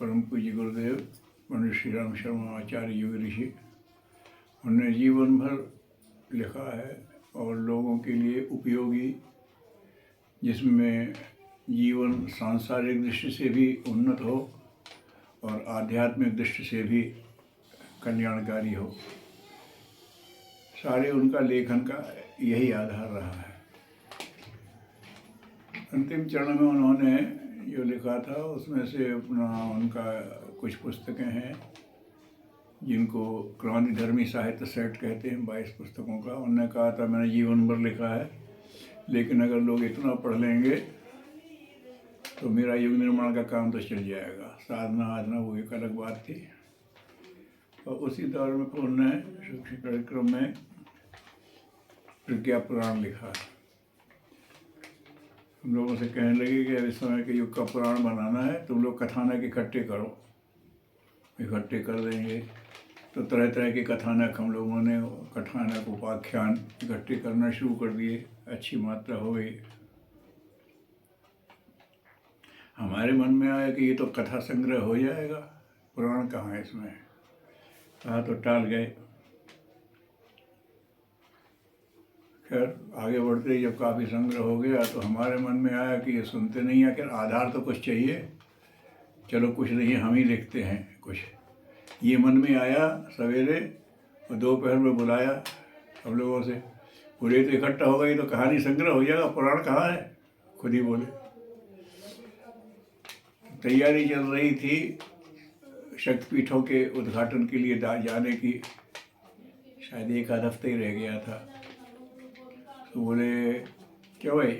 परम पूज्य गुरुदेव पंडित श्री राम शर्मा आचार्य योग ऋषि, उन्होंने जीवन भर लिखा है और लोगों के लिए उपयोगी, जिसमें जीवन सांसारिक दृष्टि से भी उन्नत हो और आध्यात्मिक दृष्टि से भी कल्याणकारी हो। सारे उनका लेखन का यही आधार रहा है। अंतिम चरण में उन्होंने जो लिखा था उसमें से उनका कुछ पुस्तकें हैं जिनको क्रांतिधर्मी साहित्य सेट कहते हैं, 22 पुस्तकों का। उन्होंने कहा था मैंने जीवन भर लिखा है, लेकिन अगर लोग इतना पढ़ लेंगे तो मेरा युग निर्माण का काम तो चल जाएगा। साधना आधना वो एक अलग बात थी। और उसी दौर में उन्होंने शिक्षक कार्यक्रम में प्रज्ञा पुराण लिखा। हम लोगों से कहने लगे कि इस समय के युग का पुराण बनाना है, तुम लोग कथानक इकट्ठे करो। इकट्ठे कर देंगे तो तरह तरह के कथानक हम लोगों ने कथानक उपाख्यान इकट्ठे करना शुरू कर दिए। अच्छी मात्रा हो गई। हमारे मन में आया कि ये तो कथा संग्रह हो जाएगा, पुराण कहाँ है इसमें। कहा तो टाल गए। खैर आगे बढ़ते ही जब काफ़ी संग्रह हो गया तो हमारे मन में आया कि ये सुनते नहीं है, कि आधार तो कुछ चाहिए। चलो कुछ नहीं हम ही लिखते हैं कुछ। ये मन में आया सवेरे और दोपहर में बुलाया हम लोगों से। पूरे तो इकट्ठा हो गई तो कहानी संग्रह हो जाएगा, पुराण कहाँ है। खुद ही बोले। तैयारी चल रही थी शक्तिपीठों के उद्घाटन के लिए जाने की। शायद एक आध हफ्ते ही रह गया था। तो बोले क्या भाई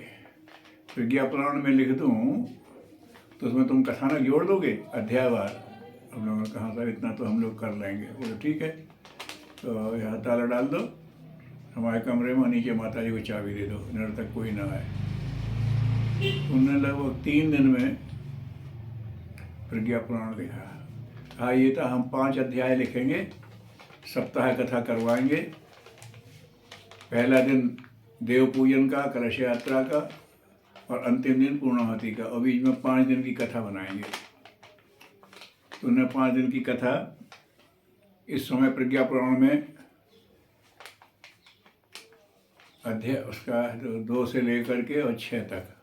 प्रज्ञा पुराण में लिख दूँ तो उसमें तुम कथानक जोड़ दोगे अध्यायवार। हम लोगों ने कहा था इतना तो हम लोग कर लेंगे। बोले ठीक है, तो यहाँ ताला डाल दो हमारे कमरे में, नीचे माता जी को चाबी दे दो, नर तक कोई ना आए। उन्होंने लगभग 3 दिन में प्रज्ञा पुराण लिखा। कहा ये था हम 5 अध्याय लिखेंगे, सप्ताह कथा करवाएंगे। पहला दिन देव पूजन का, कलश यात्रा का और अंतिम दिन पूर्णाहुति का, और बीच में 5 दिन की कथा बनाएंगे। तो उन्हें 5 दिन की कथा इस समय प्रज्ञा पुराण में अध्याय उसका 2 से लेकर के और 6 तक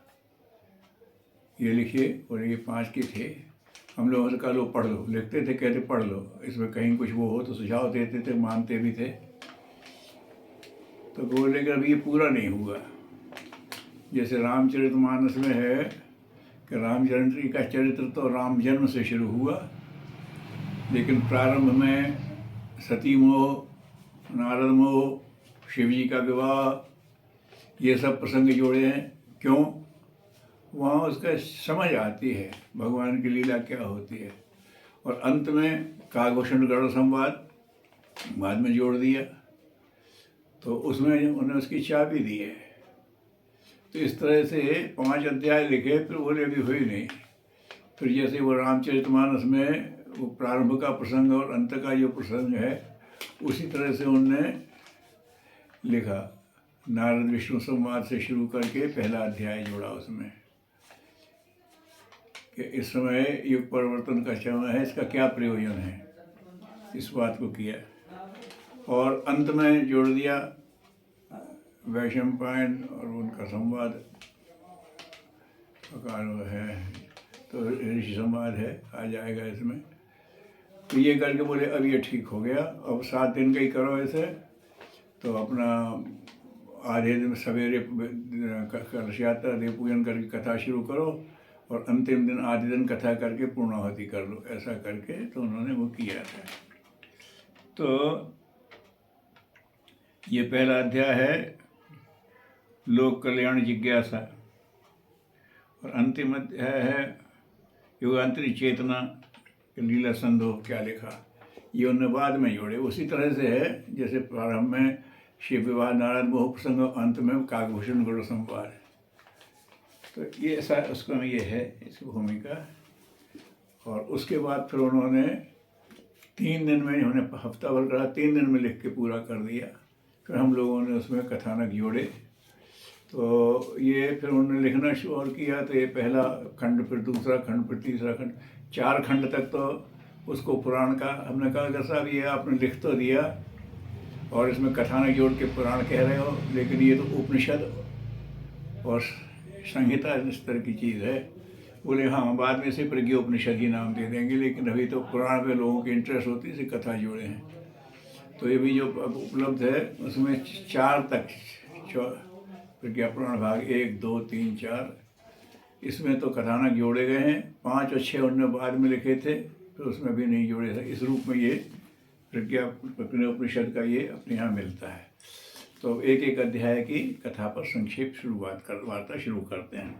ये लिखिए। और ये 5 की थे। हम लोगों से कहा लो पढ़ लो, लिखते थे, कहते पढ़ लो, इसमें कहीं कुछ वो हो तो सुझाव देते थे, मानते भी थे। तो बोले कि अभी ये पूरा नहीं हुआ। जैसे रामचरितमानस में है कि रामचंद्र का चरित्र तो राम जन्म से शुरू हुआ, लेकिन प्रारंभ में सती मोह, नारद मोह, शिव जी का विवाह, ये सब प्रसंग जोड़े हैं। क्यों? वहाँ उसका समझ आती है भगवान की लीला क्या होती है। और अंत में काकभूषण गरुड़ संवाद बाद में जोड़ दिया, तो उसमें उन्हें उसकी चाबी दी है। तो इस तरह से 5 अध्याय लिखे। फिर बोले अभी हुई नहीं। फिर जैसे वो रामचरितमानस में वो प्रारंभ का प्रसंग और अंत का जो प्रसंग है, उसी तरह से उनने लिखा। नारद विष्णु संवाद से शुरू करके पहला अध्याय जोड़ा उसमें कि इस समय युग परिवर्तन का समय है, इसका क्या प्रयोजन है, इस बात को किया। और अंत में जोड़ दिया वैशंपायन और उनका संवाद है, तो ऋषि संवाद है, आ जाएगा इसमें। तो ये करके बोले अब ये ठीक हो गया। अब 7 दिन का ही करो ऐसे। तो अपना आधे दिन सवेरे कलश यात्रा देव पूजन करके कथा शुरू करो और अंतिम दिन आधे दिन कथा करके पूर्णाहुति कर लो। ऐसा करके तो उन्होंने वो किया था। तो ये पहला अध्याय है लोक कल्याण जिज्ञासा, और अंतिम अध्याय है युगांतरी चेतना, लीला संदोह क्या लिखा। ये उन्होंने बाद में जोड़े। उसी तरह से है जैसे प्रारंभ में शिव विवाह नारायण मोह प्रसंग, अंत में काकभूषण गरुड़ संवाद। तो ये ऐसा उसका ये है इसकी भूमिका। और उसके बाद फिर उन्होंने 3 दिन में, उन्होंने हफ्ता भर करा, 3 दिन में लिख के पूरा कर दिया। फिर हम लोगों ने उसमें कथानक जोड़े। तो ये फिर उन्होंने लिखना शुरू और किया। तो ये पहला खंड, फिर दूसरा खंड, फिर तीसरा खंड, 4 खंड तक तो उसको पुराण का हमने कहा कि साहब ये आपने लिख तो दिया और इसमें कथानक जोड़ के पुराण कह रहे हो, लेकिन ये तो उपनिषद और संहिता इस तरह की चीज़ है। बोले हाँ, बाद में इसे प्रज्ञोपनिषद ही नाम दे देंगे, लेकिन अभी तो पुराण में लोगों की इंटरेस्ट होती है, इसे कथा जोड़े हैं। तो ये भी जो अब उपलब्ध है उसमें 4 तक प्रज्ञा पुराण भाग 1, 2, 3, 4 इसमें तो कथानक जोड़े गए हैं। 5 और 6 उन्होंने बाद में लिखे थे, तो उसमें भी नहीं जोड़े थे। इस रूप में ये प्रज्ञा उपनिषद का ये अपने यहाँ मिलता है। तो एक एक अध्याय की कथा पर संक्षेप वार्ता शुरू करते हैं।